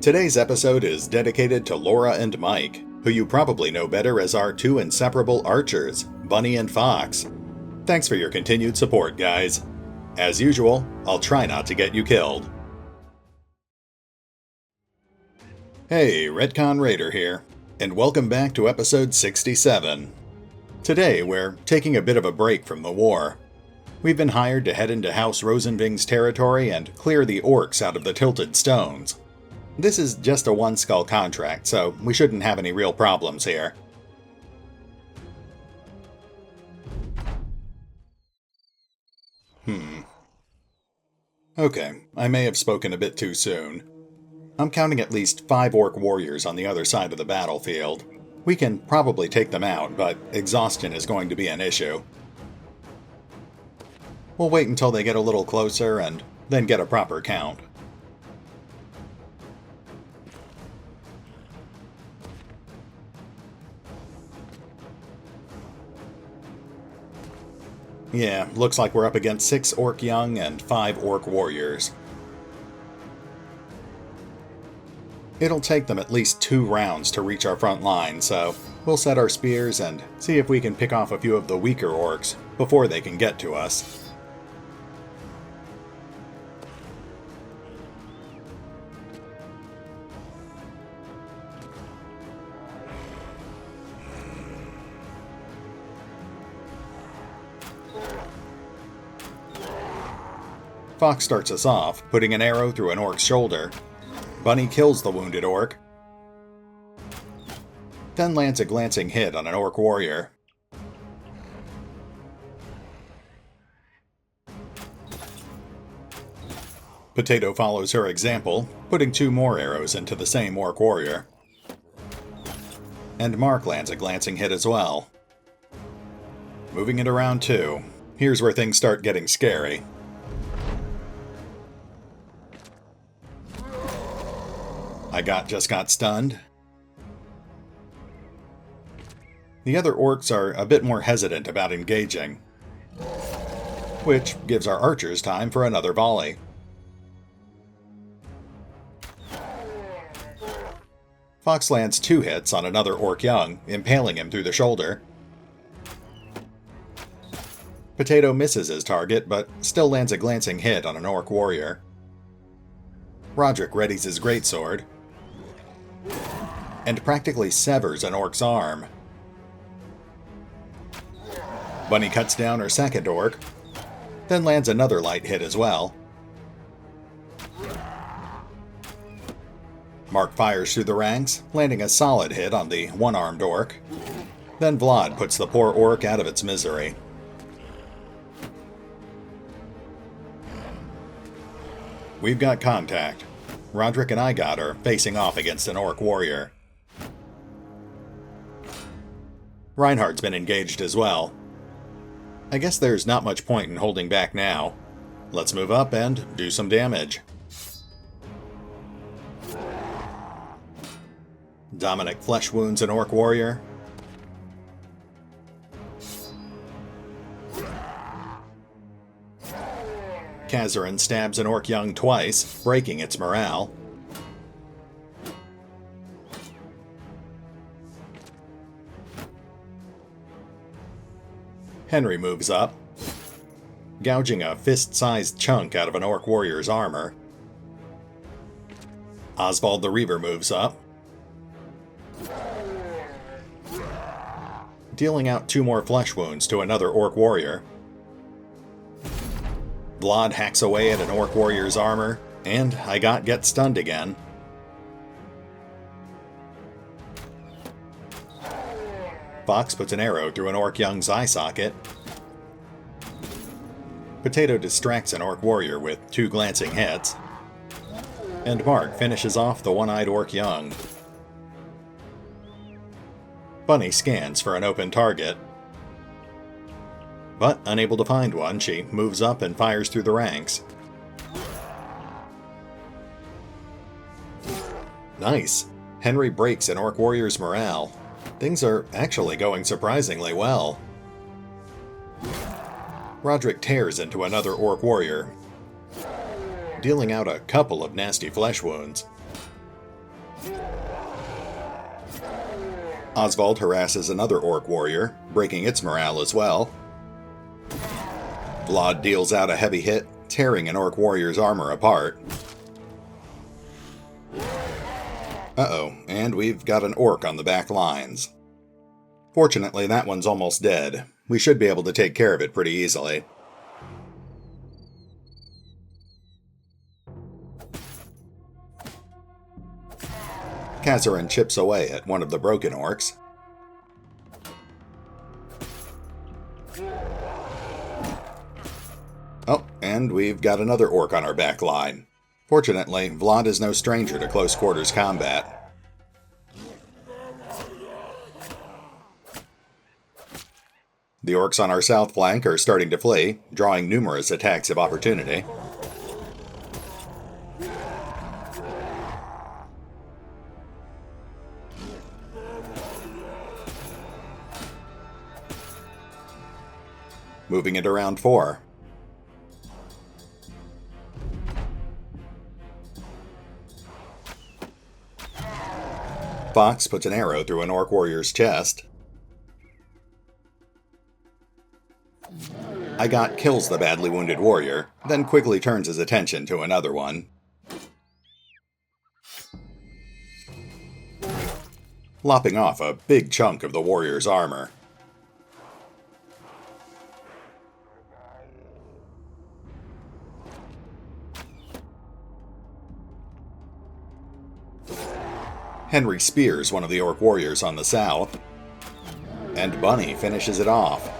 Today's episode is dedicated to Laura and Mike, who you probably know better as our two inseparable archers, Bunny and Fox. Thanks for your continued support, guys. As usual, I'll try not to get you killed. Hey, RetconRaider here, and welcome back to episode 67. Today, we're taking a bit of a break from the war. We've been hired to head into House Rosenving's territory and clear the orcs out of the Tilted Stones. This is just a one-skull contract, so we shouldn't have any real problems here. Okay, I may have spoken a bit too soon. I'm counting at least 5 orc warriors on the other side of the battlefield. We can probably take them out, but exhaustion is going to be an issue. We'll wait until they get a little closer and then get a proper count. Yeah, looks like we're up against 6 orc young and 5 orc warriors. It'll take them at least 2 rounds to reach our front line, so we'll set our spears and see if we can pick off a few of the weaker orcs before they can get to us. Fox starts us off, putting an arrow through an orc's shoulder. Bunny kills the wounded orc, then lands a glancing hit on an orc warrior. Potato follows her example, putting 2 more arrows into the same orc warrior. And Mark lands a glancing hit as well. Moving into round 2, here's where things start getting scary. I just got stunned. The other orcs are a bit more hesitant about engaging, which gives our archers time for another volley. Fox lands 2 hits on another orc young, impaling him through the shoulder. Potato misses his target, but still lands a glancing hit on an orc warrior. Rodrik readies his greatsword and practically severs an orc's arm. Bunny cuts down her second orc, then lands another light hit as well. Mark fires through the ranks, landing a solid hit on the one-armed orc. Then Vlad puts the poor orc out of its misery. We've got contact. Rodrik and I are facing off against an orc warrior. Reinhard's been engaged as well. I guess there's not much point in holding back now. Let's move up and do some damage. Dominic flesh wounds an orc warrior. Casorin stabs an orc young twice, breaking its morale. Henry moves up, gouging a fist-sized chunk out of an orc warrior's armor. Oswald the Reaver moves up, dealing out 2 more flesh wounds to another orc warrior. Vlad hacks away at an orc warrior's armor, and I get stunned again. Fox puts an arrow through an orc young's eye socket. Potato distracts an orc warrior with 2 glancing hits. And Mark finishes off the one-eyed orc young. Bunny scans for an open target. But unable to find one, she moves up and fires through the ranks. Nice! Henry breaks an orc warrior's morale. Things are actually going surprisingly well. Rodrik tears into another orc warrior, dealing out a couple of nasty flesh wounds. Oswald harasses another orc warrior, breaking its morale as well. Vlad deals out a heavy hit, tearing an orc warrior's armor apart. Uh-oh, and we've got an orc on the back lines. Fortunately, that one's almost dead. We should be able to take care of it pretty easily. Casorin chips away at one of the broken orcs. Oh, and we've got another orc on our back line. Fortunately, Vlad is no stranger to close quarters combat. The orcs on our south flank are starting to flee, drawing numerous attacks of opportunity. Moving it around 4. Fox puts an arrow through an orc warrior's chest. I got kills the badly wounded warrior, then quickly turns his attention to another one. Lopping off a big chunk of the warrior's armor. Henrik spears one of the orc warriors on the south, and Bunny finishes it off.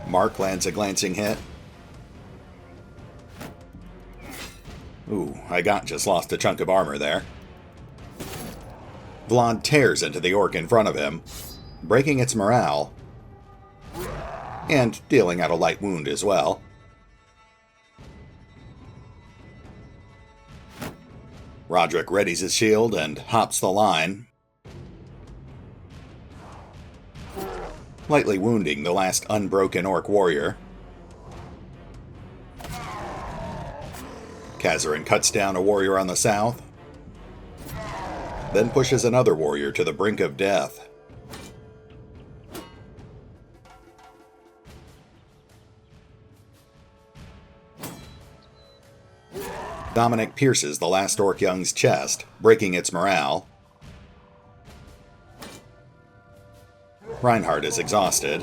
Mark lands a glancing hit. Ooh, I just lost a chunk of armor there. Vlad tears into the orc in front of him, breaking its morale, and dealing out a light wound as well. Rodrik readies his shield and hops the line, lightly wounding the last unbroken orc warrior. Casorin cuts down a warrior on the south, then pushes another warrior to the brink of death. Dominic pierces the last orc young's chest, breaking its morale. Reinhard is exhausted.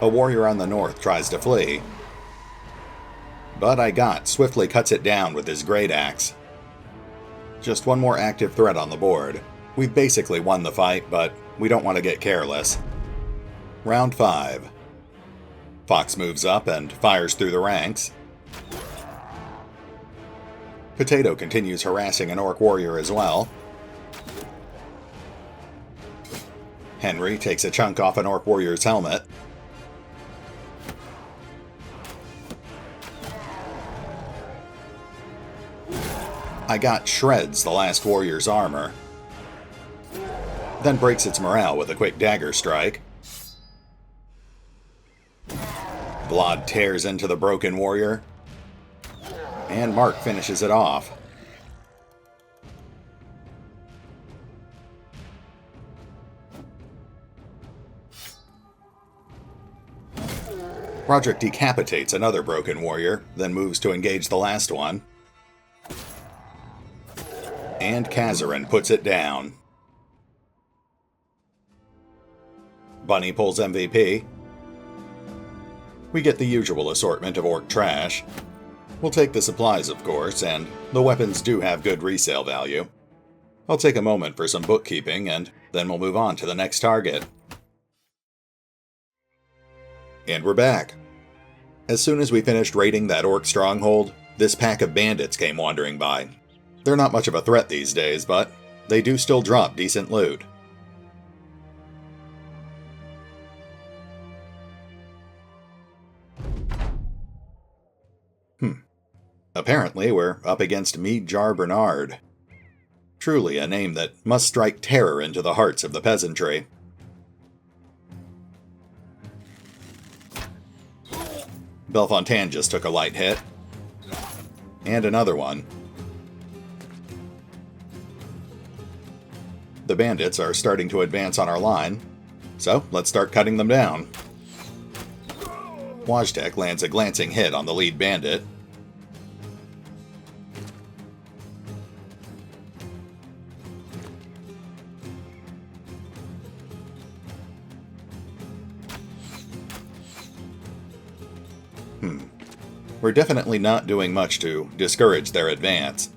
A warrior on the north tries to flee, but swiftly cuts it down with his great axe. Just one more active threat on the board. We've basically won the fight, but we don't want to get careless. Round 5. Fox moves up and fires through the ranks. Potato continues harassing an orc warrior as well. Henry takes a chunk off an orc warrior's helmet. Shreds the last warrior's armor, then breaks its morale with a quick dagger strike. Vlad tears into the broken warrior, and Mark finishes it off. Rodrik decapitates another broken warrior, then moves to engage the last one. And Casorin puts it down. Bunny pulls MVP. We get the usual assortment of orc trash. We'll take the supplies, of course, and the weapons do have good resale value. I'll take a moment for some bookkeeping, and then we'll move on to the next target. And we're back. As soon as we finished raiding that orc stronghold, this pack of bandits came wandering by. They're not much of a threat these days, but they do still drop decent loot. Apparently, we're up against Mead Jar Bernard. Truly a name that must strike terror into the hearts of the peasantry. Bellefontaine just took a light hit. And another one. The bandits are starting to advance on our line, so let's start cutting them down. Wojtek lands a glancing hit on the lead bandit. We're definitely not doing much to discourage their advance.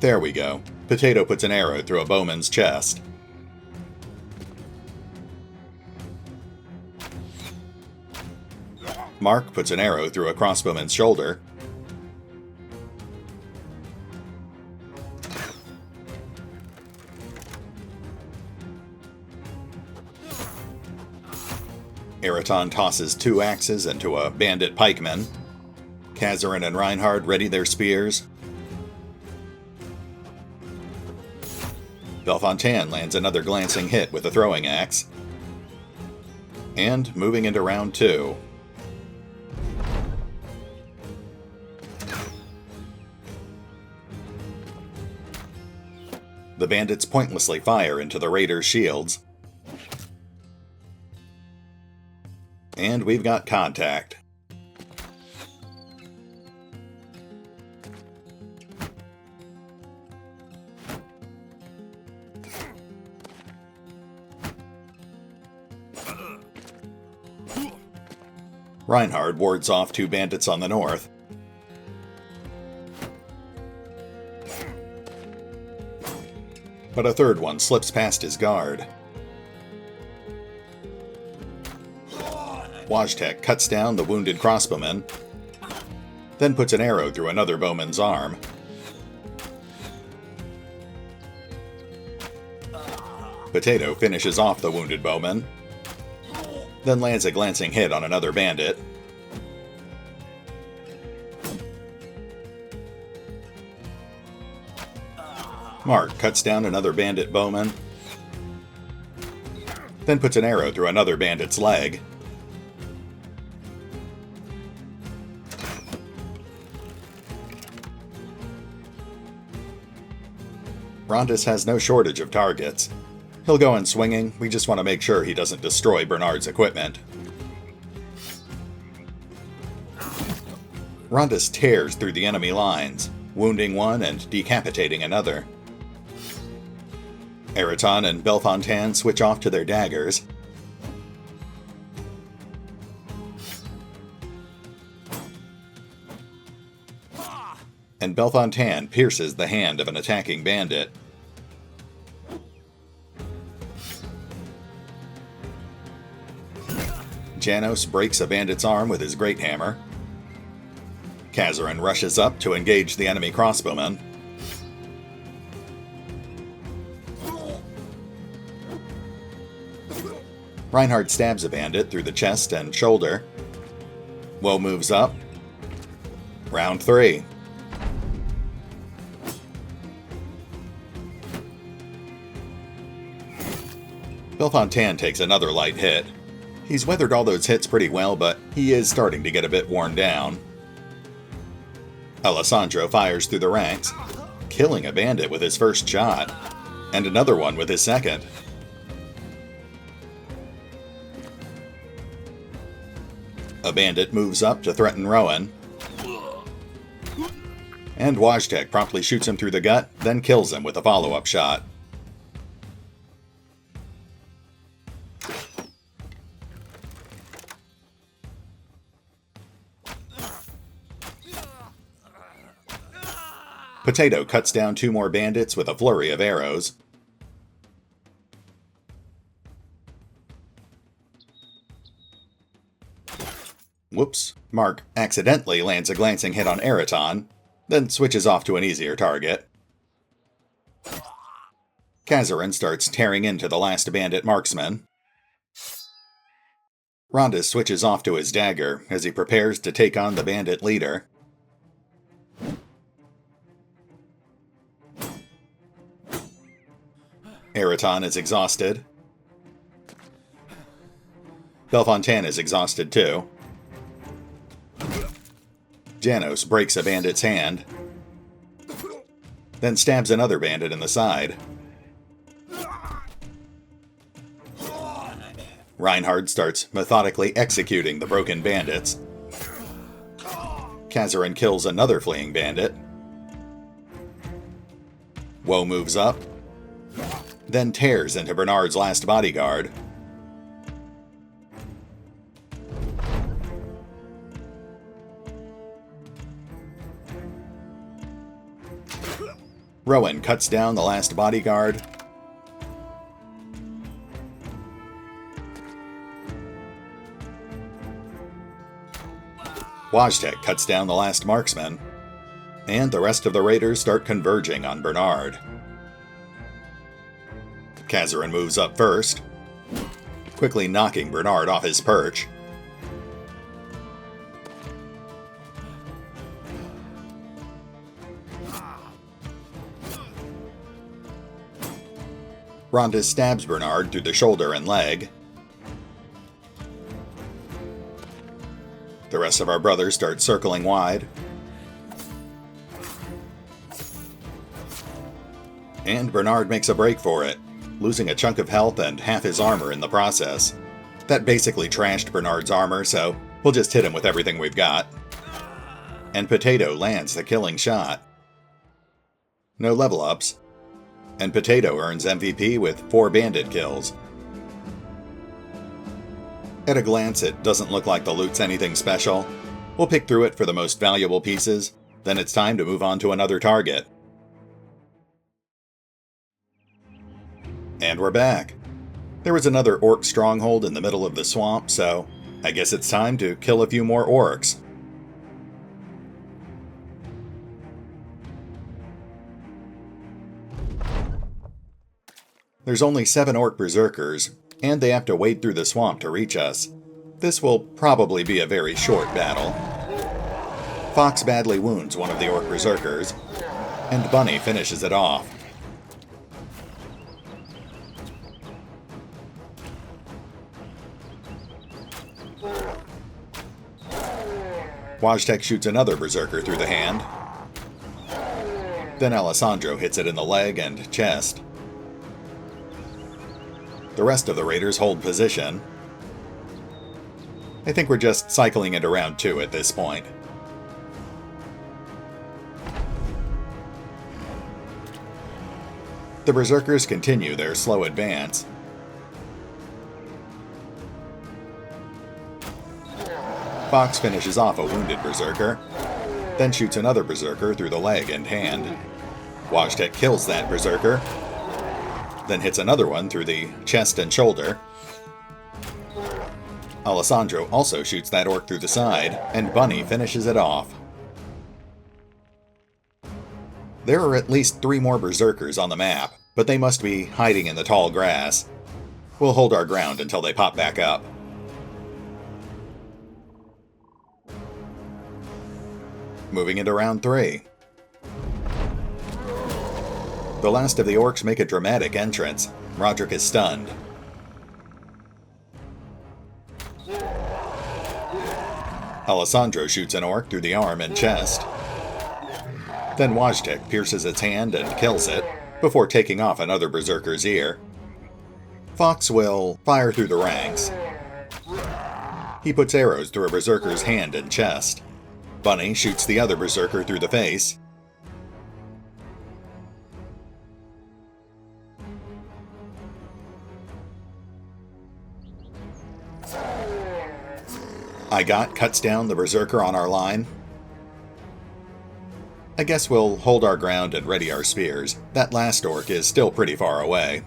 There we go. Potato puts an arrow through a bowman's chest. Mark puts an arrow through a crossbowman's shoulder. Araton tosses 2 axes into a bandit pikeman. Casorin and Reinhard ready their spears. Bellefontaine lands another glancing hit with a throwing axe. And moving into round 2. The bandits pointlessly fire into the raiders' shields. And we've got contact. Reinhard wards off 2 bandits on the north. But a third one slips past his guard. Wojtek cuts down the wounded crossbowman, then puts an arrow through another bowman's arm. Potato finishes off the wounded bowman, then lands a glancing hit on another bandit. Mark cuts down another bandit bowman, then puts an arrow through another bandit's leg. Rondus has no shortage of targets. He'll go in swinging, we just want to make sure he doesn't destroy Bernard's equipment. Rondus tears through the enemy lines, wounding one and decapitating another. Araton and Bellefontaine switch off to their daggers. And Bellefontaine pierces the hand of an attacking bandit. Janos breaks a bandit's arm with his great hammer. Casorin rushes up to engage the enemy crossbowman. Reinhard stabs a bandit through the chest and shoulder. Woah moves up. Round 3. Bellefontaine takes another light hit. He's weathered all those hits pretty well, but he is starting to get a bit worn down. Alessandro fires through the ranks, killing a bandit with his first shot, and another one with his second. A bandit moves up to threaten Rowan, and Wojtek promptly shoots him through the gut, then kills him with a follow-up shot. Potato cuts down 2 more bandits with a flurry of arrows. Whoops. Mark accidentally lands a glancing hit on Araton, then switches off to an easier target. Casorin starts tearing into the last bandit marksman. Rondus switches off to his dagger as he prepares to take on the bandit leader. Araton is exhausted. Belfontaine is exhausted too. Janos breaks a bandit's hand, then stabs another bandit in the side. Reinhard starts methodically executing the broken bandits. Casorin kills another fleeing bandit. Woah moves up, then tears into Bernard's last bodyguard. Rowan cuts down the last bodyguard. Wojtek cuts down the last marksman, and the rest of the raiders start converging on Bernard. Casorin moves up first, quickly knocking Bernard off his perch. Rondus stabs Bernard through the shoulder and leg. The rest of our brothers start circling wide. And Bernard makes a break for it, losing a chunk of health and half his armor in the process. That basically trashed Bernard's armor, so we'll just hit him with everything we've got. And Potato lands the killing shot. No level ups. And Potato earns MVP with 4 bandit kills. At a glance, it doesn't look like the loot's anything special. We'll pick through it for the most valuable pieces, then it's time to move on to another target. And we're back. There was another orc stronghold in the middle of the swamp, so I guess it's time to kill a few more orcs. There's only 7 orc berserkers, and they have to wade through the swamp to reach us. This will probably be a very short battle. Fox badly wounds one of the orc berserkers, and Bunny finishes it off. Wojtek shoots another berserker through the hand. Then Alessandro hits it in the leg and chest. The rest of the raiders hold position. I think we're just cycling it around 2 at this point. The berserkers continue their slow advance. Fox finishes off a wounded berserker, then shoots another berserker through the leg and hand. Wojtek kills that berserker, then hits another one through the chest and shoulder. Alessandro also shoots that orc through the side, and Bunny finishes it off. There are at least 3 more berserkers on the map, but they must be hiding in the tall grass. We'll hold our ground until they pop back up. Moving into round 3. The last of the orcs make a dramatic entrance. Rodrik is stunned. Alessandro shoots an orc through the arm and chest. Then Wojtek pierces its hand and kills it, before taking off another berserker's ear. Fox will fire through the ranks. He puts arrows through a berserker's hand and chest. Bunny shoots the other berserker through the face. Cuts down the berserker on our line. I guess we'll hold our ground and ready our spears. That last orc is still pretty far away.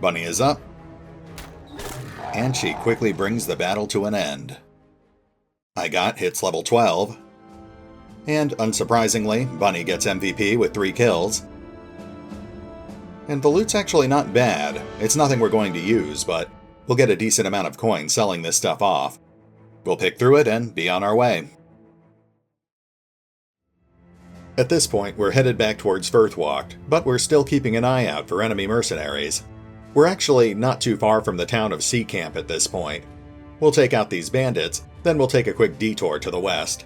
Bunny is up, and she quickly brings the battle to an end. I got hits level 12. And unsurprisingly, Bunny gets MVP with 3 kills. And the loot's actually not bad. It's nothing we're going to use, but we'll get a decent amount of coins selling this stuff off. We'll pick through it and be on our way. At this point, we're headed back towards Firthwalk, but we're still keeping an eye out for enemy mercenaries. We're actually not too far from the town of Sea Camp at this point. We'll take out these bandits, then we'll take a quick detour to the west.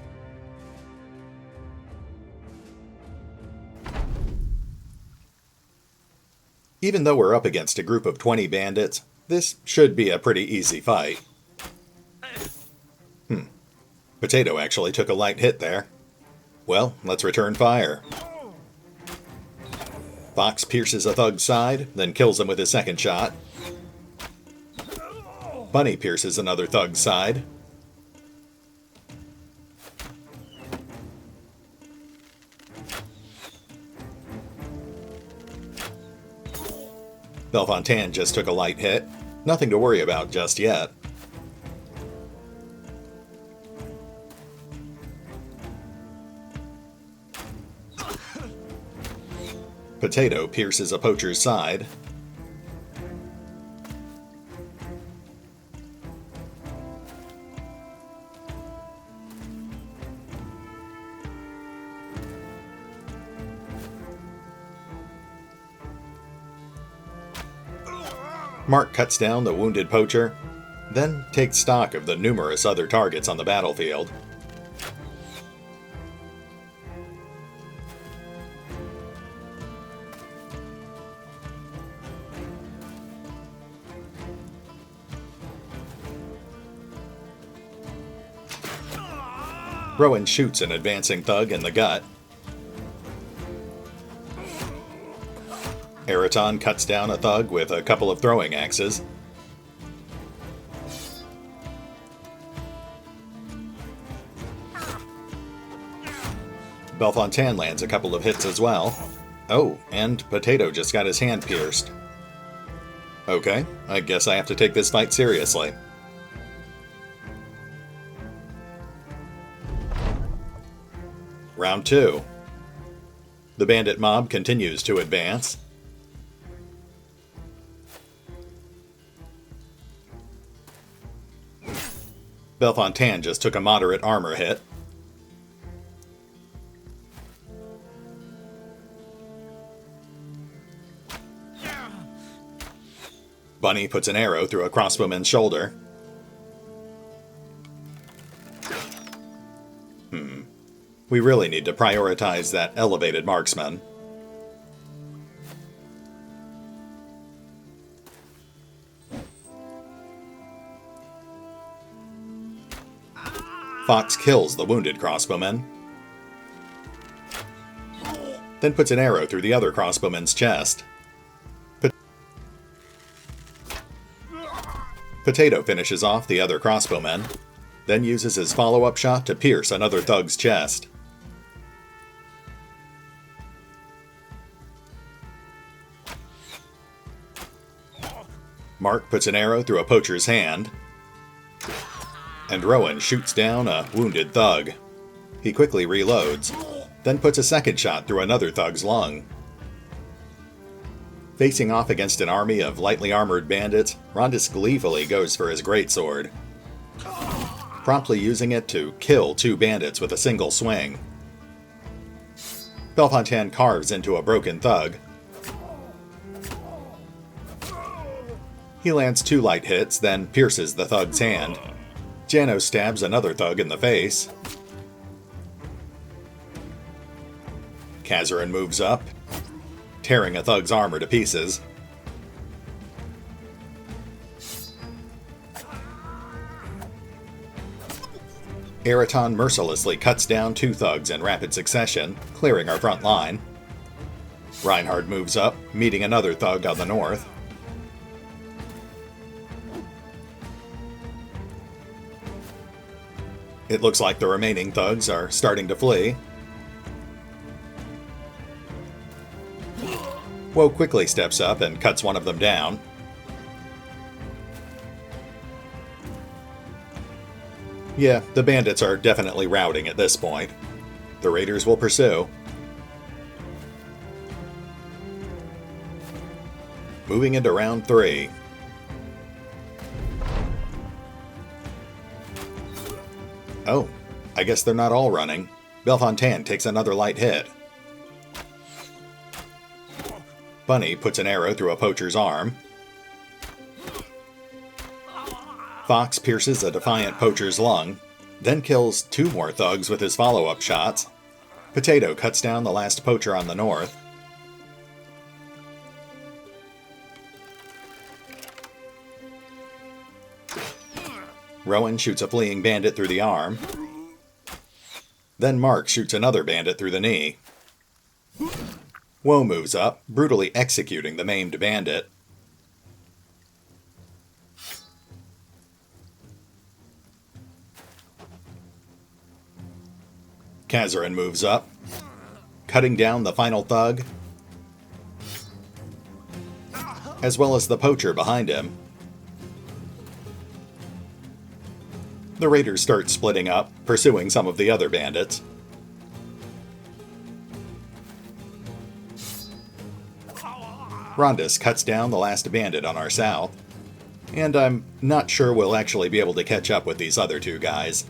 Even though we're up against a group of 20 bandits, this should be a pretty easy fight. Potato actually took a light hit there. Well, let's return fire. Fox pierces a thug's side, then kills him with his second shot. Bunny pierces another thug's side. Bellefontaine just took a light hit. Nothing to worry about just yet. Potato pierces a poacher's side. Mark cuts down the wounded poacher, then takes stock of the numerous other targets on the battlefield. Rowan shoots an advancing thug in the gut. Araton cuts down a thug with a couple of throwing axes. Bellefontaine lands a couple of hits as well. Oh, and Potato just got his hand pierced. Okay, I guess I have to take this fight seriously. Round 2. The bandit mob continues to advance. Bellefontaine just took a moderate armor hit. Bunny puts an arrow through a crossbowman's shoulder. We really need to prioritize that elevated marksman. Fox kills the wounded crossbowman, then puts an arrow through the other crossbowman's chest. Potato finishes off the other crossbowman, then uses his follow-up shot to pierce another thug's chest. Mark puts an arrow through a poacher's hand, and Rowan shoots down a wounded thug. He quickly reloads, then puts a second shot through another thug's lung. Facing off against an army of lightly armored bandits, Rondus gleefully goes for his greatsword, promptly using it to kill 2 bandits with a single swing. Bellefontaine carves into a broken thug. He lands 2 light hits, then pierces the thug's hand. Jano stabs another thug in the face. Casorin moves up, tearing a thug's armor to pieces. Araton mercilessly cuts down 2 thugs in rapid succession, clearing our front line. Reinhard moves up, meeting another thug on the north. It looks like the remaining thugs are starting to flee. Woah quickly steps up and cuts one of them down. Yeah, the bandits are definitely routing at this point. The raiders will pursue. Moving into round 3. Oh, I guess they're not all running. Belfontaine takes another light hit. Bunny puts an arrow through a poacher's arm. Fox pierces a defiant poacher's lung, then kills 2 more thugs with his follow-up shots. Potato cuts down the last poacher on the north. Rowan shoots a fleeing bandit through the arm. Then Mark shoots another bandit through the knee. Woah moves up, brutally executing the maimed bandit. Casorin moves up, cutting down the final thug, as well as the poacher behind him. The raiders start splitting up, pursuing some of the other bandits. Rondus cuts down the last bandit on our south, and I'm not sure we'll actually be able to catch up with these other 2 guys.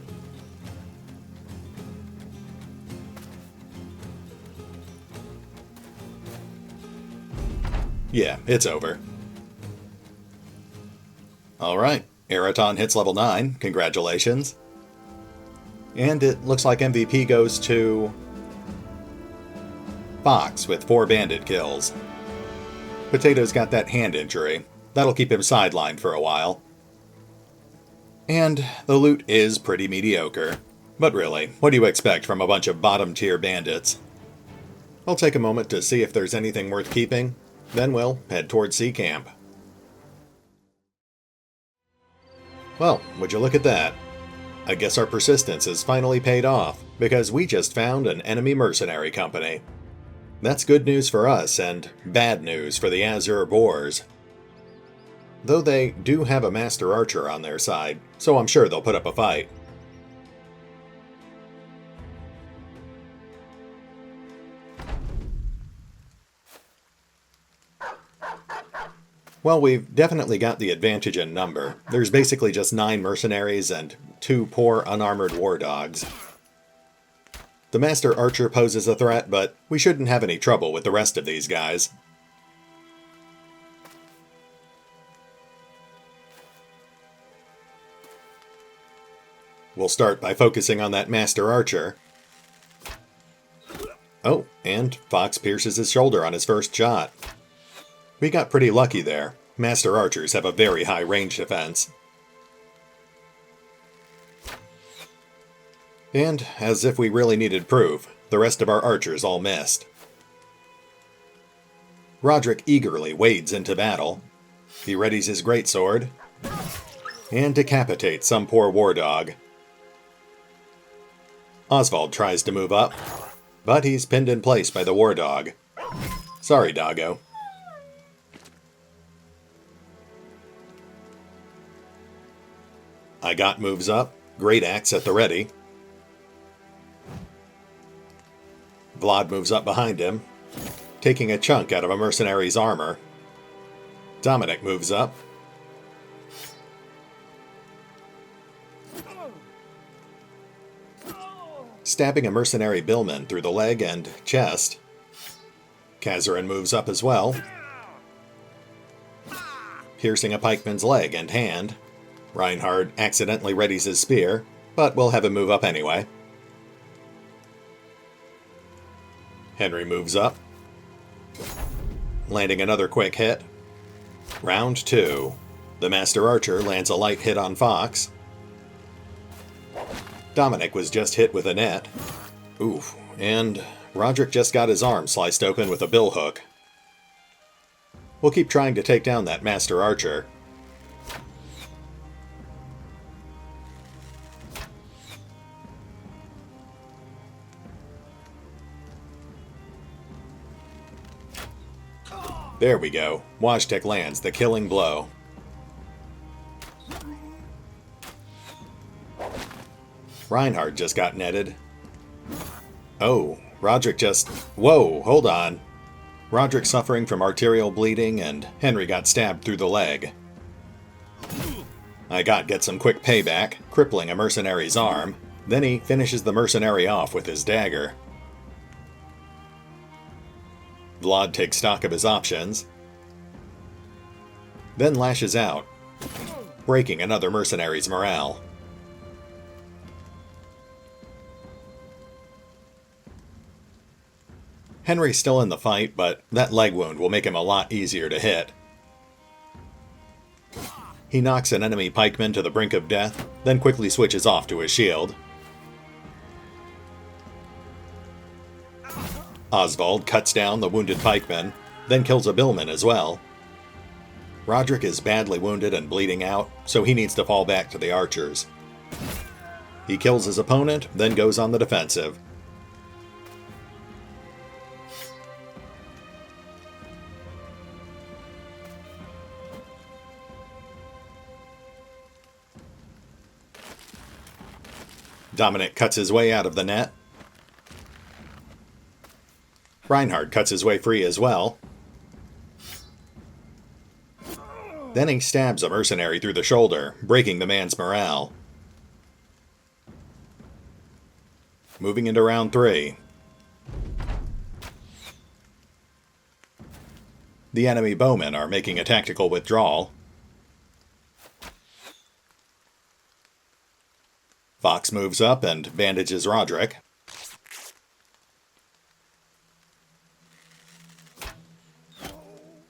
Yeah, it's over. Alright, Araton hits level 9, congratulations. And it looks like MVP goes to Fox with 4 bandit kills. Potato's got that hand injury. That'll keep him sidelined for a while. And the loot is pretty mediocre. But really, what do you expect from a bunch of bottom-tier bandits? I'll take a moment to see if there's anything worth keeping. Then we'll head towards Sea Camp. Well, would you look at that? I guess our persistence has finally paid off, because we just found an enemy mercenary company. That's good news for us, and bad news for the Azure Boars. Though they do have a master archer on their side, so I'm sure they'll put up a fight. Well, we've definitely got the advantage in number. There's basically just 9 mercenaries and 2 poor unarmored war dogs. The Master Archer poses a threat, but we shouldn't have any trouble with the rest of these guys. We'll start by focusing on that Master Archer. Oh, and Fox pierces his shoulder on his first shot. We got pretty lucky there. Master Archers have a very high range defense. And, as if we really needed proof, the rest of our archers all missed. Rodrik eagerly wades into battle. He readies his greatsword and decapitates some poor war dog. Oswald tries to move up, but he's pinned in place by the war dog. Sorry, doggo. I got moves up, great axe at the ready. Vlad moves up behind him, taking a chunk out of a mercenary's armor. Dominic moves up. Stabbing a mercenary billman through the leg and chest. Casorin moves up as well, piercing a pikeman's leg and hand. Reinhard accidentally readies his spear, but we'll have him move up anyway. Henry moves up, landing another quick hit. Round 2. The Master Archer lands a light hit on Fox. Dominic was just hit with a net. Oof, and Rodrik just got his arm sliced open with a billhook. We'll keep trying to take down that Master Archer. There we go. Wojtek lands the killing blow. Reinhard just got netted. Oh, Rodrik just... Whoa, hold on. Rodrik suffering from arterial bleeding, and Henry got stabbed through the leg. I get some quick payback, crippling a mercenary's arm. Then he finishes the mercenary off with his dagger. Vlad takes stock of his options, then lashes out, breaking another mercenary's morale. Henry's still in the fight, but that leg wound will make him a lot easier to hit. He knocks an enemy pikeman to the brink of death, then quickly switches off to his shield. Oswald cuts down the wounded pikeman, then kills a billman as well. Rodrik is badly wounded and bleeding out, so he needs to fall back to the archers. He kills his opponent, then goes on the defensive. Dominic cuts his way out of the net. Reinhard cuts his way free as well. Then he stabs a mercenary through the shoulder, breaking the man's morale. Moving into round 3. The enemy bowmen are making a tactical withdrawal. Fox moves up and bandages Rodrik.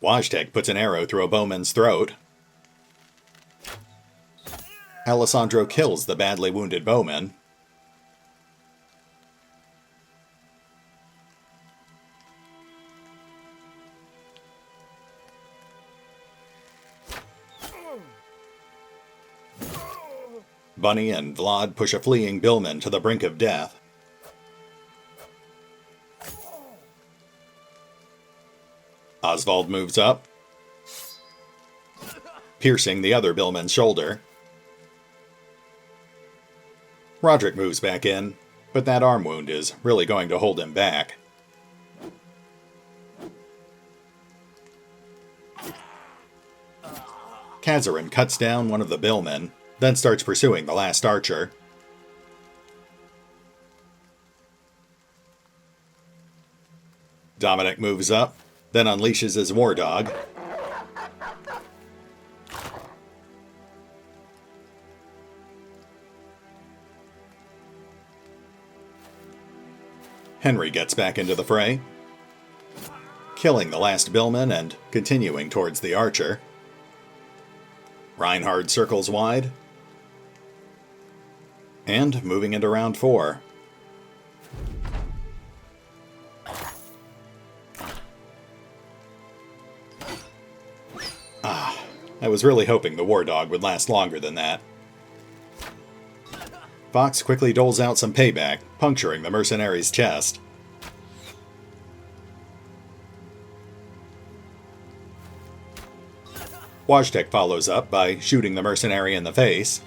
Wojtek puts an arrow through a bowman's throat. Alessandro kills the badly wounded bowman. Bunny and Vlad push a fleeing billman to the brink of death. Oswald moves up, piercing the other billman's shoulder. Rodrik moves back in, but that arm wound is really going to hold him back. Casorin cuts down one of the billmen, then starts pursuing the last archer. Dominic moves up, then unleashes his war dog. Henry gets back into the fray, killing the last billman and continuing towards the archer. Reinhard circles wide, and moving into round 4. I was really hoping the war dog would last longer than that. Fox quickly doles out some payback, puncturing the mercenary's chest. Wojtek follows up by shooting the mercenary in the face.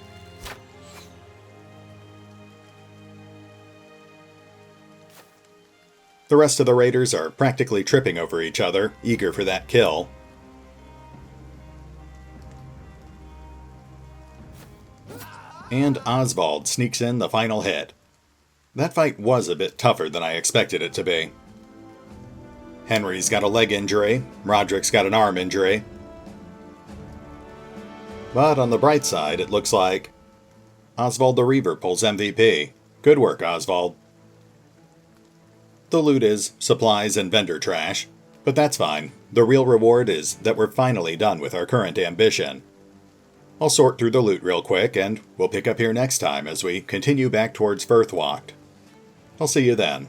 The rest of the raiders are practically tripping over each other, eager for that kill. And Oswald sneaks in the final hit. That fight was a bit tougher than I expected it to be. Henry's got a leg injury, Rodrik's got an arm injury. But on the bright side, it looks like Oswald the Reaver pulls MVP. Good work, Oswald. The loot is supplies and vendor trash, but that's fine. The real reward is that we're finally done with our current ambition. I'll sort through the loot real quick, and we'll pick up here next time as we continue back towards Firthwacht. I'll see you then.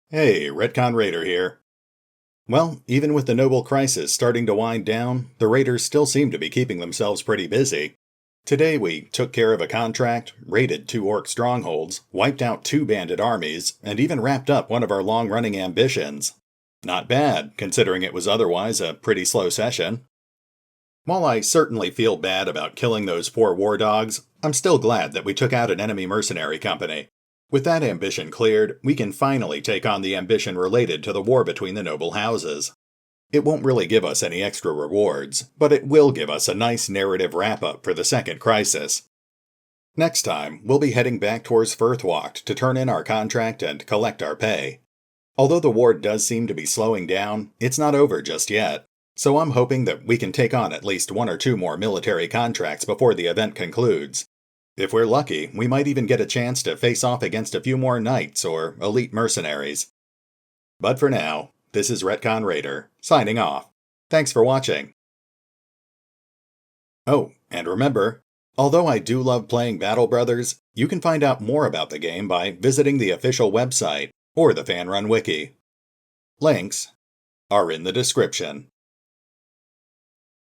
Hey, RetconRaider here. Well, even with the Noble Crisis starting to wind down, the raiders still seem to be keeping themselves pretty busy. Today we took care of a contract, raided 2 orc strongholds, wiped out 2 bandit armies, and even wrapped up one of our long-running ambitions. Not bad, considering it was otherwise a pretty slow session. While I certainly feel bad about killing those poor war dogs, I'm still glad that we took out an enemy mercenary company. With that ambition cleared, we can finally take on the ambition related to the war between the noble houses. It won't really give us any extra rewards, but it will give us a nice narrative wrap-up for the second crisis. Next time, we'll be heading back towards Firthwacht to turn in our contract and collect our pay. Although the war does seem to be slowing down, it's not over just yet, so I'm hoping that we can take on at least 1 or 2 more military contracts before the event concludes. If we're lucky, we might even get a chance to face off against a few more knights or elite mercenaries. But for now, this is RetconRaider, signing off. Thanks for watching. Oh, and remember, although I do love playing Battle Brothers, you can find out more about the game by visiting the official website or the fan-run wiki. Links are in the description.